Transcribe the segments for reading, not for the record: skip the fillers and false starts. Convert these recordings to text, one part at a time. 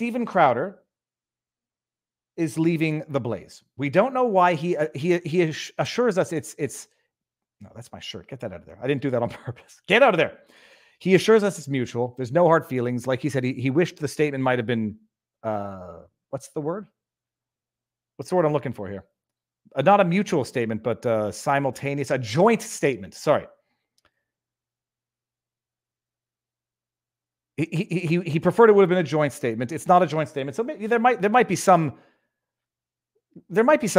Steven Crowder is leaving the Blaze. We don't know why. He assures us it's no, that's my shirt. Get that out of there. I didn't do that on purpose. Get out of there. He assures us it's mutual. There's no hard feelings. Like he said, he wished the statement might have been, what's the word? What's the word I'm looking for here? Not a mutual statement, but simultaneous, a joint statement. Sorry. He preferred it would have been a joint statement. It's not a joint statement. So there might be some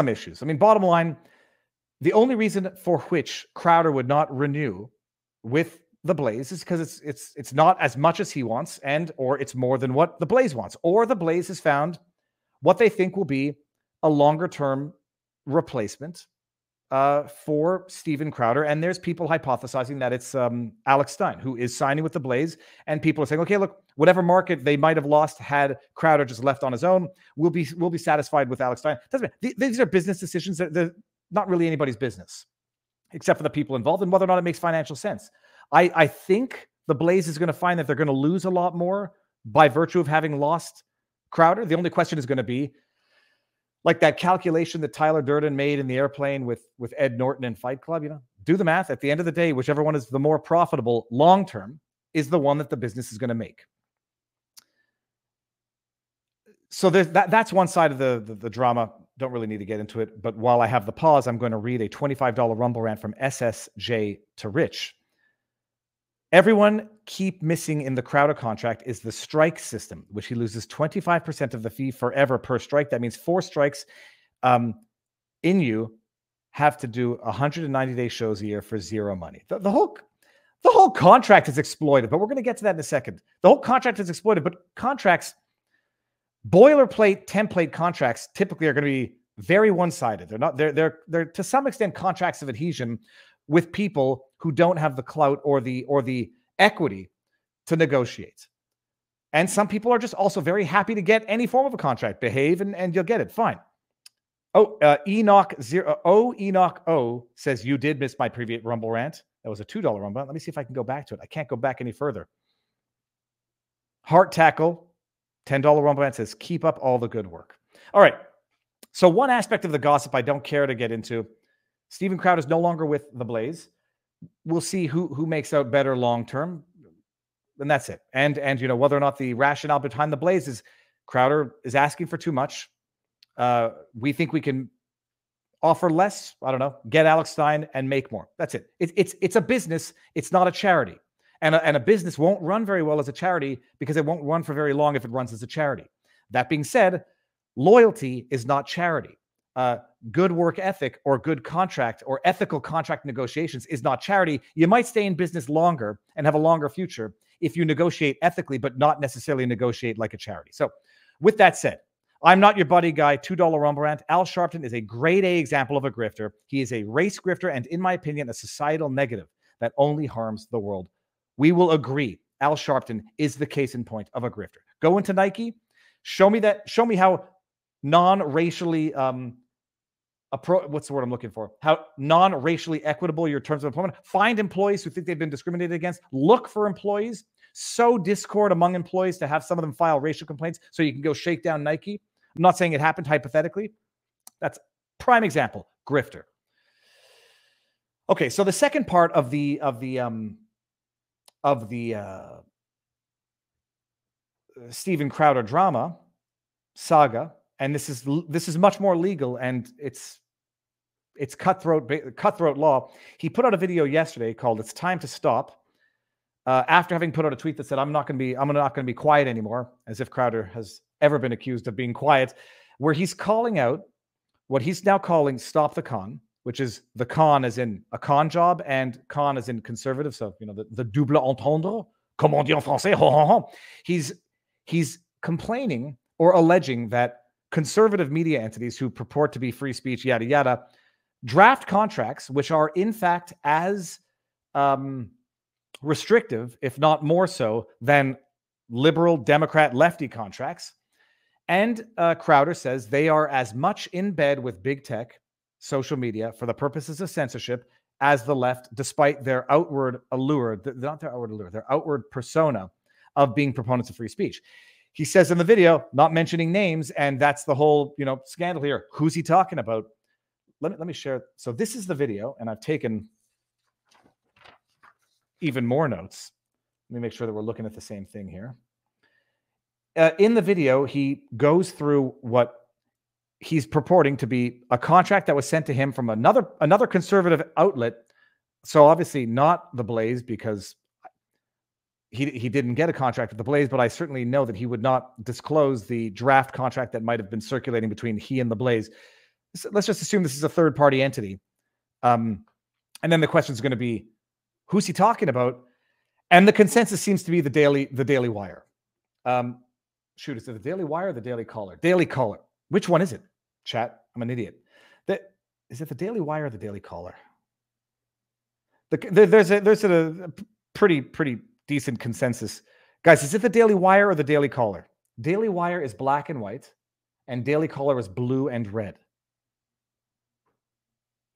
issues. I mean, bottom line, the only reason for which Crowder would not renew with the Blaze is because it's not as much as he wants, or it's more than what the Blaze wants, or the Blaze has found what they think will be a longer term replacement for Steven Crowder. And there's people hypothesizing that it's Alex Stein, who is signing with the Blaze. And people are saying, okay, look, whatever market they might have lost had Crowder just left on his own, we'll be satisfied with Alex Stein. These are business decisions that they're not really anybody's business, except for the people involved and whether or not it makes financial sense. I think the Blaze is going to find that they're going to lose a lot more by virtue of having lost Crowder. The only question is going to be, like that calculation that Tyler Durden made in the airplane with Ed Norton and Fight Club, do the math. At the end of the day, whichever one is the more profitable long-term is the one that the business is going to make. So that's one side of the drama. Don't really need to get into it. But while I have the pause, I'm going to read a $25 Rumble rant from SSJ to Rich. Everyone keep missing in the Crowder contract is the strike system, which he loses 25% of the fee forever per strike. That means 4 strikes in you have to do 190-day shows a year for 0 money. The whole contract is exploited, but we're going to get to that in a second. The whole contract is exploited, but contracts, boilerplate, template contracts typically are going to be very one-sided. They're to some extent contracts of adhesion with people who don't have the clout or the equity to negotiate. And some people are just also very happy to get any form of a contract. Behave and you'll get it. Fine. Enoch O says, you did miss my previous Rumble rant. That was a $2 Rumble rant. Let me see if I can go back to it. I can't go back any further. Heart Tackle, $10 Rumble rant says, keep up all the good work. All right. So one aspect of the gossip I don't care to get into, Steven Crowder is no longer with the Blaze. We'll see who makes out better long-term. And that's it. And whether or not the rationale behind the Blaze is Crowder is asking for too much. We think we can offer less. I don't know. Get Alex Stein and make more. That's it. It's a business. It's not a charity. And a business won't run very well as a charity because it won't run for very long if it runs as a charity. That being said, loyalty is not charity. Good work ethic or good contract or ethical contract negotiations is not charity. You might stay in business longer and have a longer future if you negotiate ethically, but not necessarily negotiate like a charity. So with that said, I'm not your buddy guy, $2 Rumble rant. Al Sharpton is a grade A example of a grifter. He is a race grifter and, in my opinion, a societal negative that only harms the world. We will agree. Al Sharpton is the case in point of a grifter. Go into Nike. Show me how non-racially what's the word I'm looking for? How non-racially equitable your terms of employment. Find employees who think they've been discriminated against. Look for employees. Sow discord among employees to have some of them file racial complaints so you can go shake down Nike. I'm not saying it happened hypothetically. That's prime example. Grifter. Okay, so the second part of the Steven Crowder drama saga, and this is much more legal, and it's cutthroat law. He put out a video yesterday called "It's Time to Stop," after having put out a tweet that said, "I'm not going to be quiet anymore," as if Crowder has ever been accused of being quiet, where he's calling out what he's now calling "Stop the Con," which is the con as in a con job and con as in conservative. So the double entendre, comme on dit en français. Ho, ho, ho. He's complaining or alleging that conservative media entities who purport to be free speech, yada, yada, draft contracts, which are in fact as restrictive, if not more so, than liberal, Democrat, lefty contracts. And Crowder says they are as much in bed with big tech, social media, for the purposes of censorship as the left, despite their outward allure, not their outward allure, their outward persona of being proponents of free speech. he says in the video, not mentioning names, and that's the whole, scandal here. Who's he talking about? Let me share. So this is the video, and I've taken even more notes. Let me make sure that we're looking at the same thing here. In the video, he goes through what he's purporting to be a contract that was sent to him from another conservative outlet. So obviously not the Blaze, because he didn't get a contract with the Blaze, but I certainly know that he would not disclose the draft contract that might have been circulating between he and the Blaze. So let's just assume this is a third-party entity. And then the question is going to be, who's he talking about? And the consensus seems to be the Daily Wire. Shoot, is it the Daily Wire or the Daily Caller? Daily Caller. Which one is it? Chat, I'm an idiot. Is it the Daily Wire or the Daily Caller? There's a pretty decent consensus. Guys, is it the Daily Wire or the Daily Caller? Daily Wire is black and white, and Daily Caller is blue and red.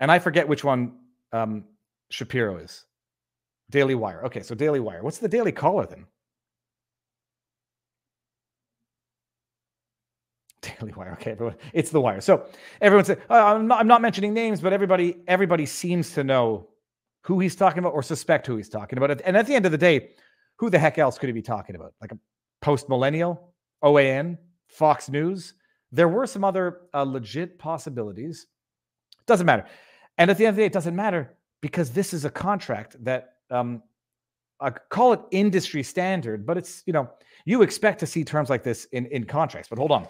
And I forget which one Shapiro is. Daily Wire. Okay, so Daily Wire. What's the Daily Caller then? Daily Wire. Okay, everyone. It's the Wire. So everyone said, I'm not mentioning names, but everybody seems to know who he's talking about or suspect who he's talking about. And at the end of the day, who the heck else could he be talking about? Like a post-millennial, OAN, Fox News? There were some other legit possibilities. Doesn't matter. And at the end of the day, it doesn't matter because this is a contract that I call it industry standard, but it's, you expect to see terms like this in contracts. But hold on.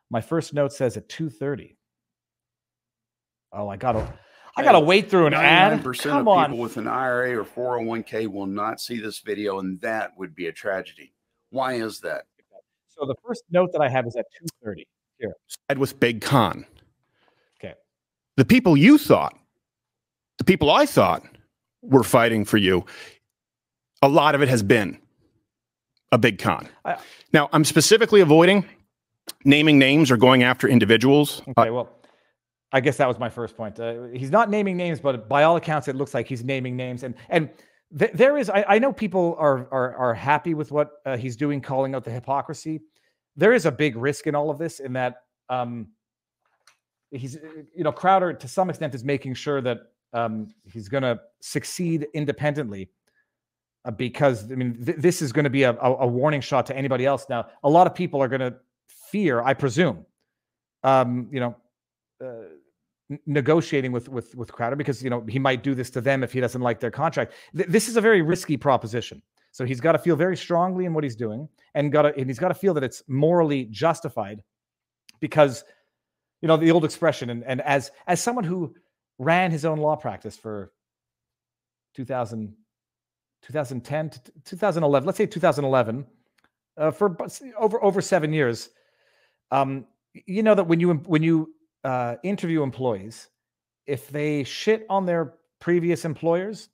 My first note says at 2:30. Oh, I gotta wait through an ad. 99% Come of on. people with an IRA or 401k will not see this video, and that would be a tragedy. Why is that? So the first note that I have is at 2:30. Here. Side with Big Con. Okay. The people I thought were fighting for you, a lot of it has been a big con. Now, I'm specifically avoiding naming names or going after individuals. Okay, well, I guess that was my first point. He's not naming names, but by all accounts, it looks like he's naming names. And there is, I know people are happy with what he's doing, calling out the hypocrisy. There is a big risk in all of this in that he's, Crowder to some extent is making sure that he's going to succeed independently because, this is going to be a warning shot to anybody else. Now, a lot of people are going to fear, I presume, negotiating with Crowder because, he might do this to them if he doesn't like their contract. This is a very risky proposition. So he's got to feel very strongly in what he's doing and he's got to feel that it's morally justified because, the old expression and as someone who ran his own law practice for 2010 to 2011, let's say 2011, for over 7 years, that when you interview employees, if they shit on their previous employers,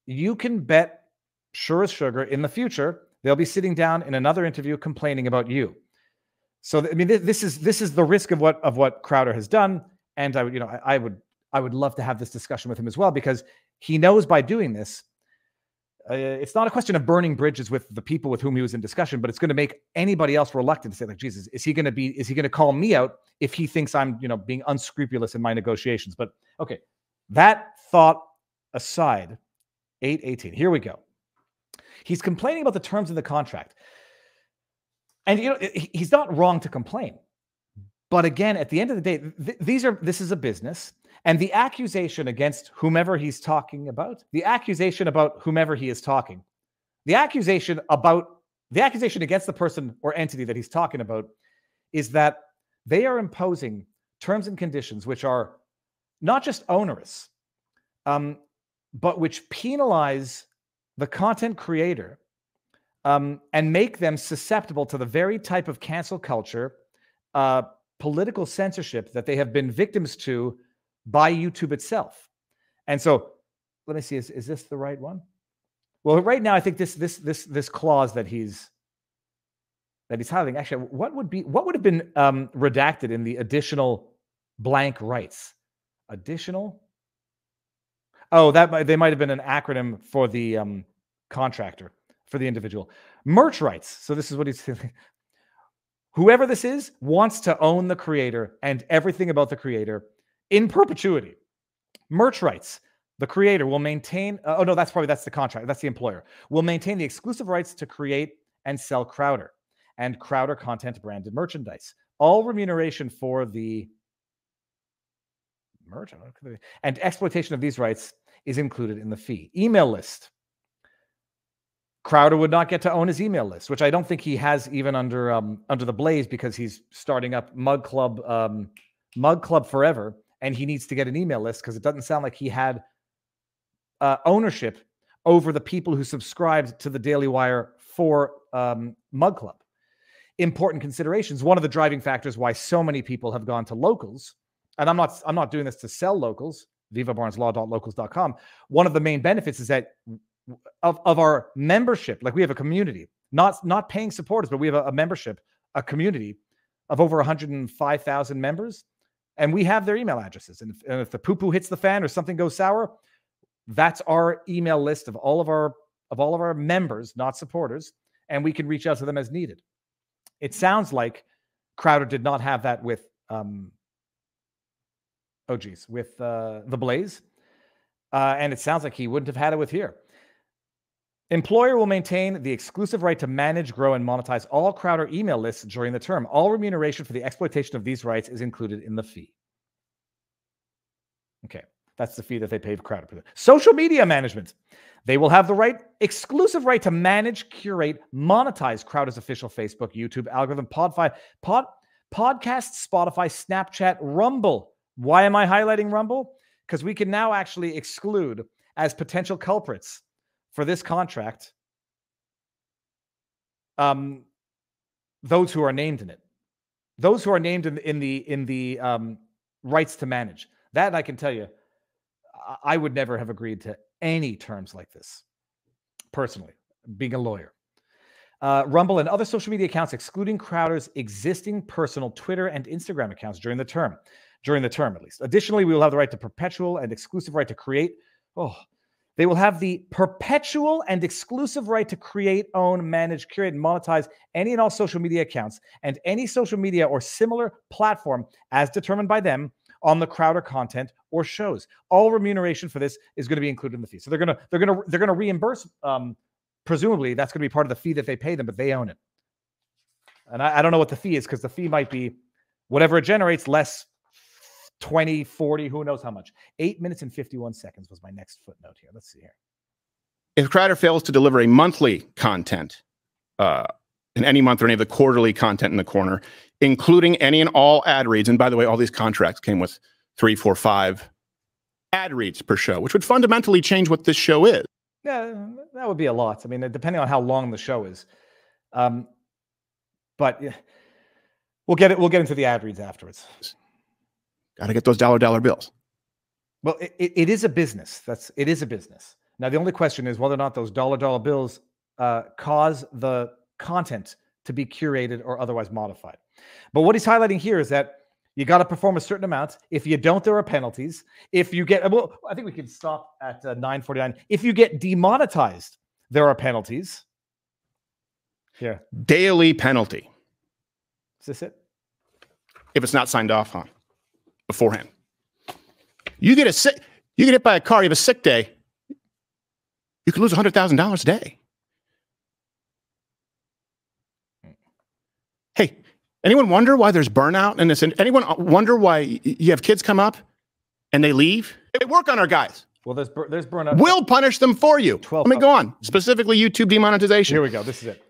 you can bet sure as sugar in the future they'll be sitting down in another interview complaining about you. So this is the risk of what Crowder has done, and I would love to have this discussion with him as well because he knows by doing this. It's not a question of burning bridges with the people with whom he was in discussion, but it's going to make anybody else reluctant to say, like, Jesus, is he going to call me out if he thinks I'm, being unscrupulous in my negotiations? But okay, that thought aside, 8:18. Here we go. He's complaining about the terms of the contract. And he's not wrong to complain. But again, at the end of the day, this is a business. And the accusation against whomever he's talking about, the accusation about whomever he is talking, the accusation against the person or entity that he's talking about is that they are imposing terms and conditions which are not just onerous, but which penalize the content creator and make them susceptible to the very type of cancel culture, political censorship that they have been victims to by YouTube itself. And so let me see, is this the right one? Well, right now, I think this clause that he's highlighting, actually, what would have been redacted in the additional blank rights? Additional? Oh, they might have been an acronym for the contractor. for the individual. Merch rights. So this is what he's saying. Whoever this is wants to own the creator and everything about the creator in perpetuity. Merch rights. The creator will maintain, oh no, that's the contract. That's the employer. Will maintain the exclusive rights to create and sell Crowder and Crowder content branded merchandise. All remuneration for the merch and exploitation of these rights is included in the fee. Email list. Crowder would not get to own his email list, which I don't think he has even under the Blaze, because he's starting up Mug Club Forever, and he needs to get an email list because it doesn't sound like he had ownership over the people who subscribed to the Daily Wire for Mug Club. Important considerations. One of the driving factors why so many people have gone to locals, and I'm not doing this to sell locals, vivabarneslaw.locals.com. One of the main benefits is that of our membership, like we have a community, not paying supporters, but we have a membership, a community of over 105,000 members, and we have their email addresses. And if the poo-poo hits the fan or something goes sour, that's our email list of all of our members, not supporters, and we can reach out to them as needed. It sounds like Crowder did not have that with the Blaze, and it sounds like he wouldn't have had it with here. Employer will maintain the exclusive right to manage, grow, and monetize all Crowder email lists during the term. All remuneration for the exploitation of these rights is included in the fee. Okay. That's the fee that they pay for Crowder. Social media management. They will have the exclusive right to manage, curate, monetize Crowder's official Facebook, YouTube, algorithm, podcast, Spotify, Snapchat, Rumble. Why am I highlighting Rumble? Because we can now actually exclude as potential culprits for this contract those who are named in it. Those who are named in the rights to manage. That I can tell you, I would never have agreed to any terms like this, personally, being a lawyer. Rumble and other social media accounts, excluding Crowder's existing personal Twitter and Instagram accounts during the term at least. Additionally, we will have the right to perpetual and exclusive right to create. They will have the perpetual and exclusive right to create, own, manage, curate, and monetize any and all social media accounts and any social media or similar platform as determined by them on the Crowder content or shows. All remuneration for this is going to be included in the fee. So they're going to reimburse. Presumably, that's going to be part of the fee that they pay them, but they own it. And I don't know what the fee is, because the fee might be whatever it generates, less 20, 40, who knows how much. 8 minutes and 51 seconds was my next footnote here. Let's see here. If Crowder fails to deliver a monthly content in any month or any of the quarterly content in the corner, including any and all ad reads, and by the way, all these contracts came with 3, 4, 5 ad reads per show, which would fundamentally change what this show is. Yeah, that would be a lot. I mean, depending on how long the show is. But yeah, we'll get into the ad reads afterwards. Got to get those dollar bills. Well, it is a business. It is a business. Now, the only question is whether or not those dollar bills cause the content to be curated or otherwise modified. But what he's highlighting here is that you got to perform a certain amount. If you don't, there are penalties. If you get, well, I think we can stop at 9:49. If you get demonetized, there are penalties. Yeah. Daily penalty. Is this it? If it's not signed off on beforehand. You get hit by a car, you have a sick day, you could lose $100,000 a day. Hey, anyone wonder why there's burnout in this? Anyone wonder why you have kids come up and they leave? They work on our guys. Well, there's burnout. We'll punish them for you. Let me go on. Specifically, YouTube demonetization. Here we go. This is it.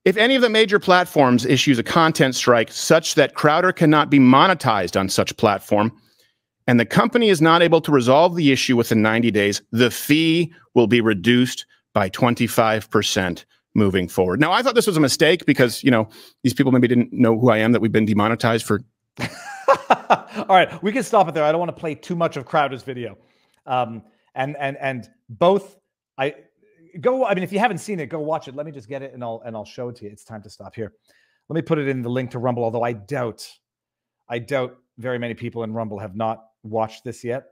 If any of the major platforms issues a content strike such that Crowder cannot be monetized on such platform, and the company is not able to resolve the issue within 90 days, the fee will be reduced by 25% moving forward. Now, I thought this was a mistake because, you know, these people maybe didn't know who I am, that we've been demonetized for. All right, we can stop it there. I don't want to play too much of Crowder's video. And both, I mean, if you haven't seen it, go watch it. Let me just get it and I'll show it to you. It's time to stop here. Let me put it in the link to Rumble, although I doubt very many people in Rumble have not watched this yet.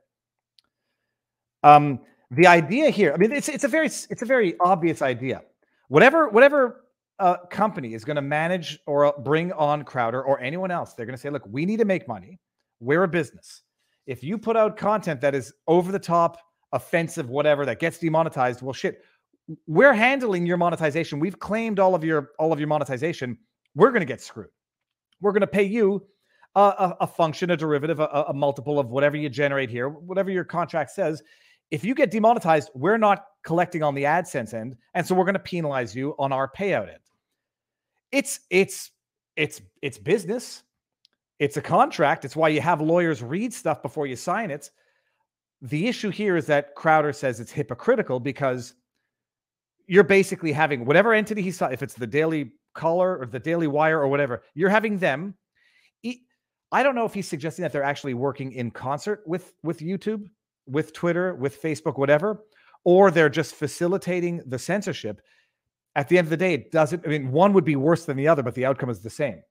The idea here, I mean, it's a very obvious idea. Whatever company is going to manage or bring on Crowder or anyone else, they're going to say, look, we need to make money. We're a business. If you put out content that is over the top, offensive, whatever, that gets demonetized, well, shit, we're handling your monetization. We've claimed all of your monetization. We're going to get screwed. We're going to pay you a function, a derivative, a multiple of whatever you generate here, whatever your contract says. If you get demonetized, we're not collecting on the AdSense end, and so we're going to penalize you on our payout end. It's business. It's a contract. It's why you have lawyers read stuff before you sign it. The issue here is that Crowder says it's hypocritical because you're basically having whatever entity he saw, if it's the Daily Caller or the Daily Wire or whatever, you're having them. I don't know if he's suggesting that they're actually working in concert with YouTube, with Twitter, with Facebook, whatever, or they're just facilitating the censorship. At the end of the day, it doesn't, I mean, one would be worse than the other, but the outcome is the same.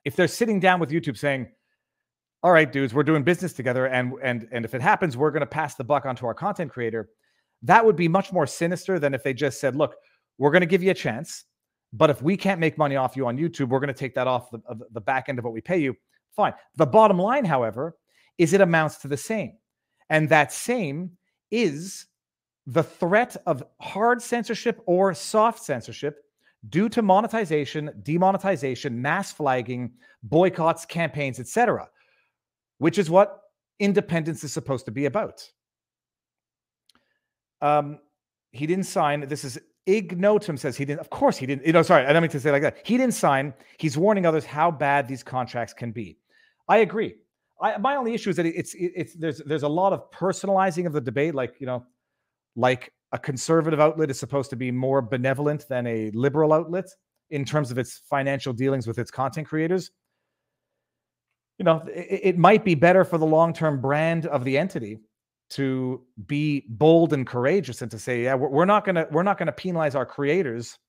If they're sitting down with YouTube saying, all right, dudes, we're doing business together, and if it happens, we're going to pass the buck onto our content creator, that would be much more sinister than if they just said, look, we're going to give you a chance, but if we can't make money off you on YouTube, we're going to take that off the back end of what we pay you. Fine. The bottom line, however, is it amounts to the same. And that same is the threat of hard censorship or soft censorship due to monetization, demonetization, mass flagging, boycotts, campaigns, etc., which is what independence is supposed to be about. He didn't sign. This is Ignotum says he didn't. Of course he didn't. Sorry, I don't mean to say like that. He didn't sign. He's warning others how bad these contracts can be. I agree. My only issue is that there's a lot of personalizing of the debate. Like a conservative outlet is supposed to be more benevolent than a liberal outlet in terms of its financial dealings with its content creators. It might be better for the long-term brand of the entity to be bold and courageous and to say, yeah, we're not gonna penalize our creators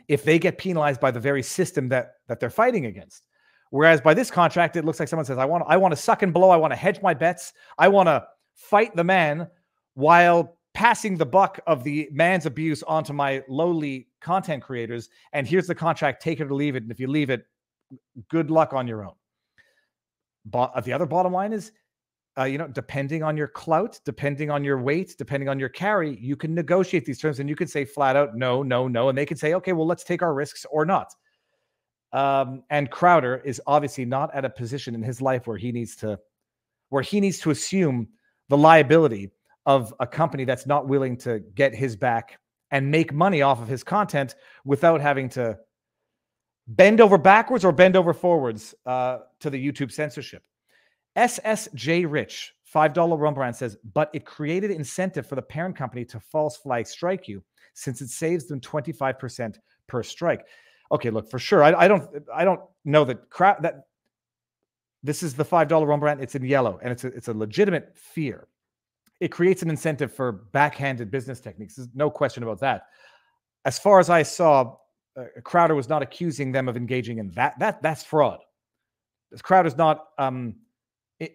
if they get penalized by the very system that they're fighting against. Whereas by this contract, it looks like someone says, I want to suck and blow. I want to hedge my bets. I want to fight the man while passing the buck of the man's abuse onto my lowly content creators. And here's the contract, take it or leave it. And if you leave it, good luck on your own. But the other bottom line is, depending on your clout, depending on your weight, depending on your carry, you can negotiate these terms and you can say flat out, no, no, no. And they can say, okay, well, let's take our risks or not. And Crowder is obviously not at a position in his life where he needs to assume the liability of a company that's not willing to get his back and make money off of his content without having to bend over backwards or bend over forwards to the YouTube censorship. SSJ Rich, $5 Rum Brand says, but it created incentive for the parent company to false flag strike you since it saves them 25% per strike. Okay, look, for sure. I don't know that this is the $5 Rum Brand. It's in yellow, and it's a legitimate fear. It creates an incentive for backhanded business techniques. There's no question about that. As far as I saw, Crowder was not accusing them of engaging in that. That's fraud. Crowder's not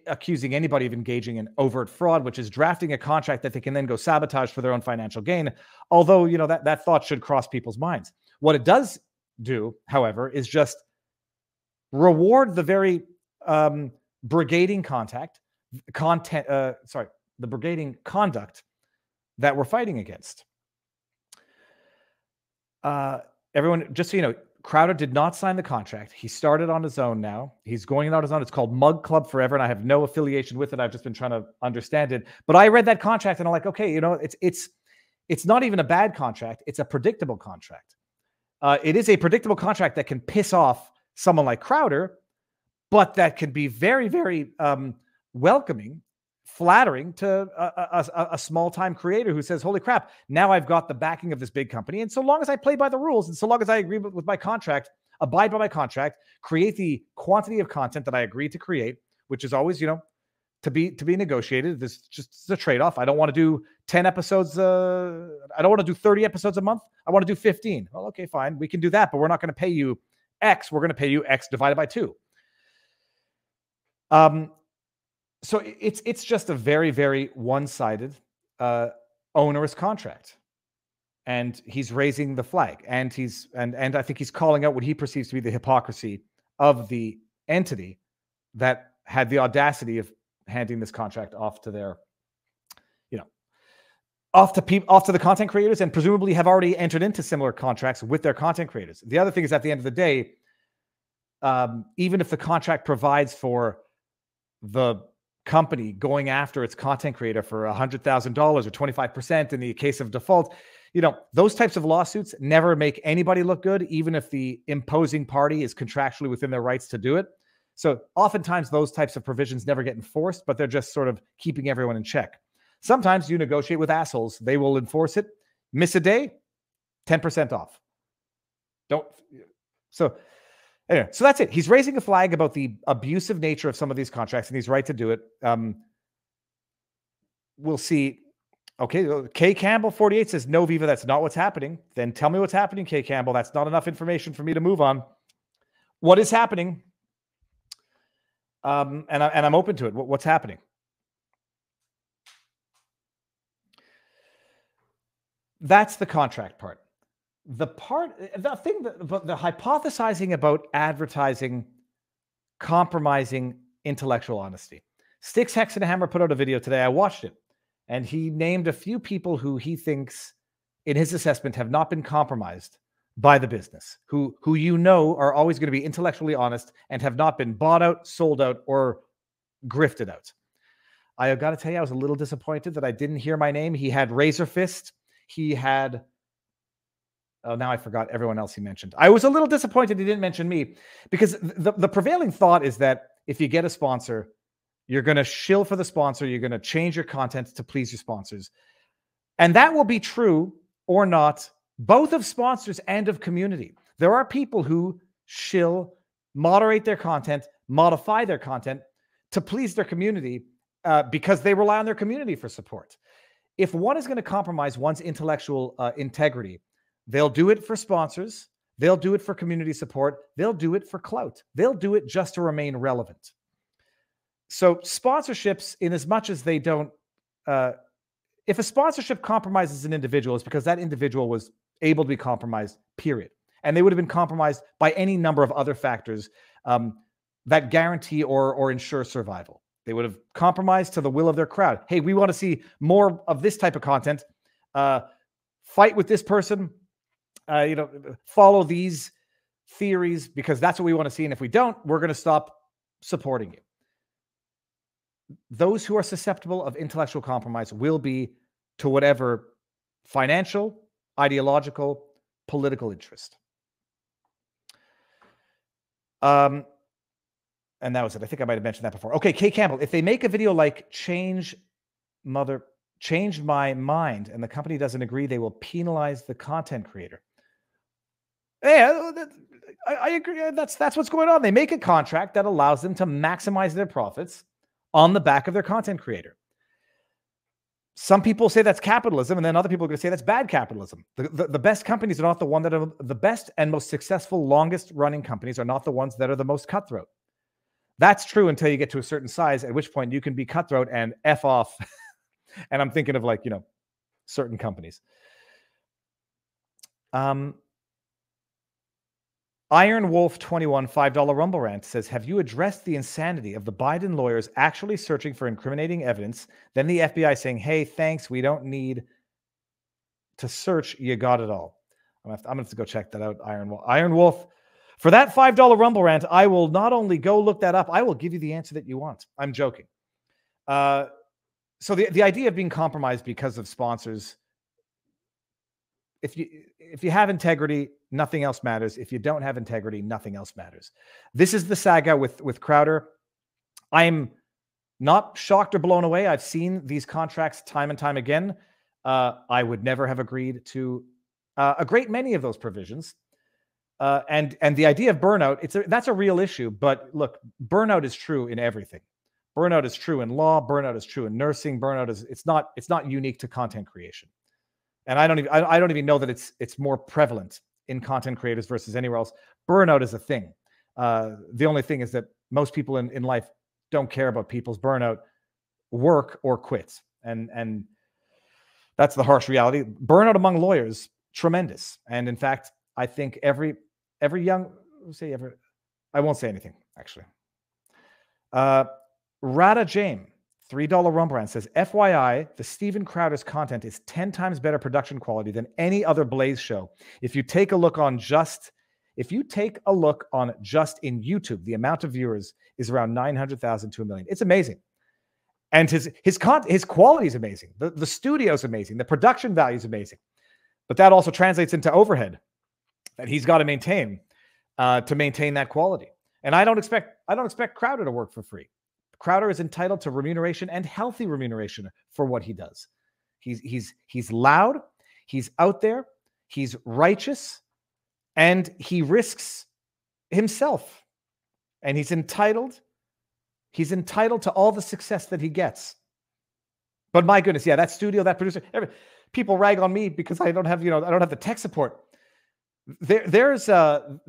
accusing anybody of engaging in overt fraud, which is drafting a contract that they can then go sabotage for their own financial gain. Although, that thought should cross people's minds. What it does do, however, is just reward the very brigading the brigading conduct that we're fighting against. Everyone, just so you know, Crowder did not sign the contract. He started on his own now. He's going on his own. It's called Mug Club Forever, and I have no affiliation with it. I've just been trying to understand it. But I read that contract, and I'm like, okay, it's not even a bad contract. It's a predictable contract. It is a predictable contract that can piss off someone like Crowder, but that can be very, very welcoming, flattering to a small-time creator who says, holy crap, now I've got the backing of this big company. And so long as I play by the rules and so long as I agree with my contract, abide by my contract, create the quantity of content that I agreed to create, which is always, to be negotiated. This just a trade-off. I don't want to do 10 episodes. I don't want to do 30 episodes a month. I want to do 15. Well, okay, fine. We can do that, but we're not going to pay you X. We're going to pay you X divided by 2. So it's just a very, very one-sided, onerous contract. and he's raising the flag, and and I think he's calling out what he perceives to be the hypocrisy of the entity that had the audacity of handing this contract off to their, off to the content creators, and presumably have already entered into similar contracts with their content creators. The other thing is, at the end of the day, even if the contract provides for the company going after its content creator for $100,000 or 25% in the case of default, those types of lawsuits never make anybody look good, even if the imposing party is contractually within their rights to do it. So oftentimes those types of provisions never get enforced, but they're just sort of keeping everyone in check. Sometimes you negotiate with assholes. They will enforce it. Miss a day, 10% off. Anyway, so that's it. He's raising a flag about the abusive nature of some of these contracts, and he's right to do it. We'll see. Okay, K. Campbell 48 says, no, Viva, that's not what's happening. Then tell me what's happening, K. Campbell. That's not enough information for me to move on. What is happening? And I'm open to it. What's happening? That's the contract part. The hypothesizing about advertising compromising intellectual honesty. Sticks, Hex, and a Hammer put out a video today. I watched it, and he named a few people who he thinks, in his assessment, have not been compromised by the business, who are always going to be intellectually honest and have not been bought out, sold out, or grifted out. I got to tell you, I was a little disappointed that I didn't hear my name. He had Razor Fist. He had, oh, now I forgot everyone else he mentioned. I was a little disappointed he didn't mention me, because the prevailing thought is that if you get a sponsor, you're going to shill for the sponsor. You're going to change your content to please your sponsors. And that will be true or not, both of sponsors and of community. There are people who shill, moderate their content, modify their content to please their community because they rely on their community for support. If one is going to compromise one's intellectual integrity, they'll do it for sponsors. They'll do it for community support. They'll do it for clout. They'll do it just to remain relevant. So sponsorships, in as much as they don't, if a sponsorship compromises an individual, it's because that individual was able to be compromised, period. And they would have been compromised by any number of other factors that guarantee or ensure survival. They would have compromised to the will of their crowd. Hey, we want to see more of this type of content. Fight with this person. Follow these theories because that's what we want to see. And if we don't, we're going to stop supporting you. Those who are susceptible of intellectual compromise will be to whatever financial, ideological, political interest. And that was it. I think I might have mentioned that before. Okay, Kay Campbell, if they make a video like changed my mind and the company doesn't agree, they will penalize the content creator. Yeah, I agree. That's what's going on. They make a contract that allows them to maximize their profits on the back of their content creator. Some people say that's capitalism, and then other people are going to say that's bad capitalism. The best companies are not the one that are the best and most successful, longest running companies are not the ones that are the most cutthroat. That's true until you get to a certain size, at which point you can be cutthroat and F off. And I'm thinking of certain companies. Iron Wolf 21 $5 Rumble Rant says, have you addressed the insanity of the Biden lawyers actually searching for incriminating evidence, then the FBI saying, hey, thanks, we don't need to search, you got it all? I'm going to have to go check that out, Iron Wolf. For that $5 Rumble Rant, I will not only go look that up, I will give you the answer that you want. I'm joking. So the idea of being compromised because of sponsors, if you have integrity, nothing else matters. If you don't have integrity, nothing else matters. This is the saga with Crowder. I'm not shocked or blown away. I've seen these contracts time and time again. I would never have agreed to a great many of those provisions. And the idea of burnout, that's a real issue. But look, burnout is true in everything. Burnout is true in law. Burnout is true in nursing. Burnout is it's not unique to content creation. And I don't even know that it's more prevalent in content creators versus anywhere else. Burnout is a thing. The only thing is that most people in life don't care about people's burnout, work or quits, and That's the harsh reality. Burnout among lawyers, tremendous. And in fact, I think every young, I won't say anything, actually. Rada James, $3 rum brand says, FYI, the Steven Crowder's content is 10 times better production quality than any other Blaze show. If you take a look on just in YouTube, the amount of viewers is around 900,000 to 1 million. It's amazing. And his quality is amazing. The studio is amazing. The production value is amazing. But that also translates into overhead that he's got to maintain that quality. And I don't expect Crowder to work for free. Crowder is entitled to remuneration and healthy remuneration for what he does. He's loud, he's out there, he's righteous, and he risks himself. And he's entitled to all the success that he gets. But my goodness, yeah, that studio, that producer, people rag on me because I don't have the tech support. There is not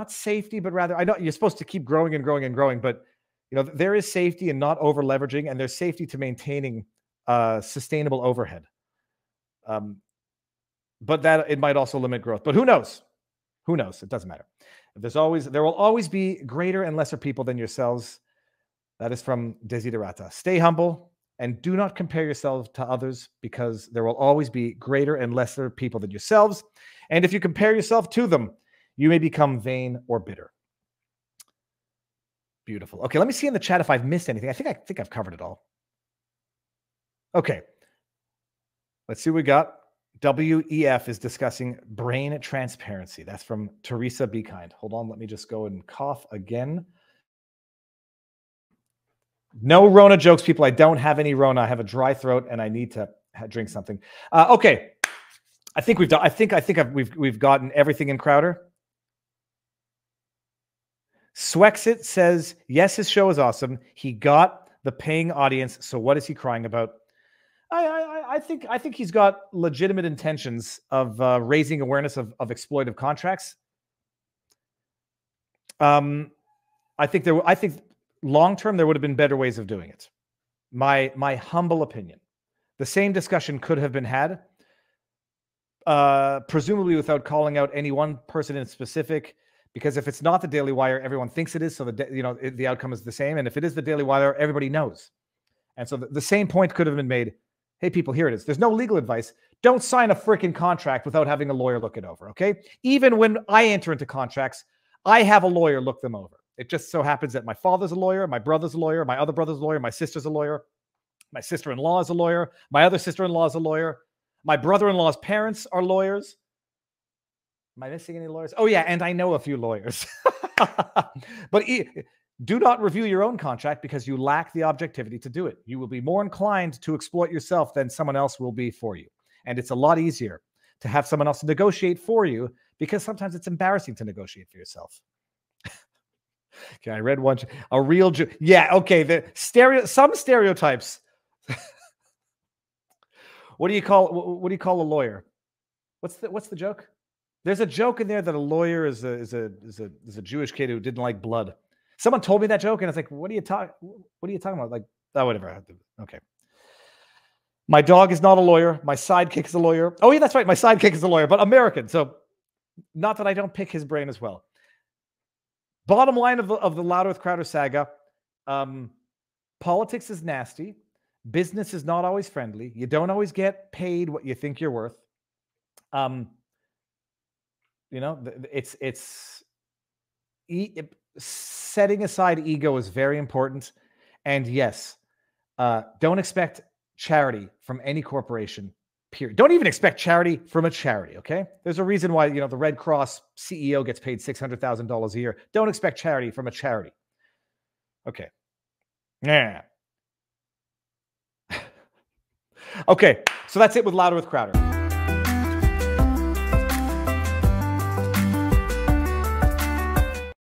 safety, but rather, I know you're supposed to keep growing and growing and growing, but there is safety in not over leveraging, and there's safety to maintaining sustainable overhead. But that it might also limit growth. But who knows? Who knows? It doesn't matter. There will always be greater and lesser people than yourselves. That is from Desiderata. Stay humble and do not compare yourselves to others, because there will always be greater and lesser people than yourselves. And if you compare yourself to them, you may become vain or bitter. Beautiful. Okay, let me see in the chat if I've missed anything. I think I've covered it all. Okay. Let's see what we got. WEF is discussing brain transparency. That's from Teresa Be Kind. Hold on, let me just go and cough again. No Rona jokes, people. I don't have any Rona. I have a dry throat and I need to drink something. Okay. I think we've done. We've gotten everything in Crowder. Swexit says, yes, his show is awesome. He got the paying audience. So what is he crying about? I think he's got legitimate intentions of raising awareness of exploitive contracts. I think long term there would have been better ways of doing it. My humble opinion. The same discussion could have been had, presumably without calling out any one person in specific. Because if it's not the Daily Wire, everyone thinks it is. So the outcome is the same. And if it is the Daily Wire, everybody knows. And so the same point could have been made. Hey, people, here it is. There's no legal advice. Don't sign a freaking contract without having a lawyer look it over, okay? Even when I enter into contracts, I have a lawyer look them over. It just so happens that my father's a lawyer, my brother's a lawyer, my other brother's a lawyer, my sister's a lawyer, my sister-in-law is a lawyer, my other sister-in-law is a lawyer, my brother-in-law's parents are lawyers. Am I missing any lawyers? Oh, yeah, and I know a few lawyers. But do not review your own contract because you lack the objectivity to do it. You will be more inclined to exploit yourself than someone else will be for you. And it's a lot easier to have someone else negotiate for you because sometimes it's embarrassing to negotiate for yourself. Okay, I read one. A real yeah, okay. Some stereotypes. What do you call a lawyer? What's the joke? There's a joke in there that a lawyer is a Jewish kid who didn't like blood. Someone told me that joke, and it's like, what are you talking about? Like, oh, whatever. Okay. My dog is not a lawyer. My sidekick is a lawyer. Oh, yeah, that's right. My sidekick is a lawyer, but American. So, not that I don't pick his brain as well. Bottom line of the Louder with Crowder saga: politics is nasty. Business is not always friendly. You don't always get paid what you think you're worth. Setting aside ego is very important. And yes, don't expect charity from any corporation, period. Don't even expect charity from a charity, okay? There's a reason why, the Red Cross CEO gets paid $600,000 a year. Don't expect charity from a charity. Okay. Yeah. Okay, so that's it with Louder with Crowder.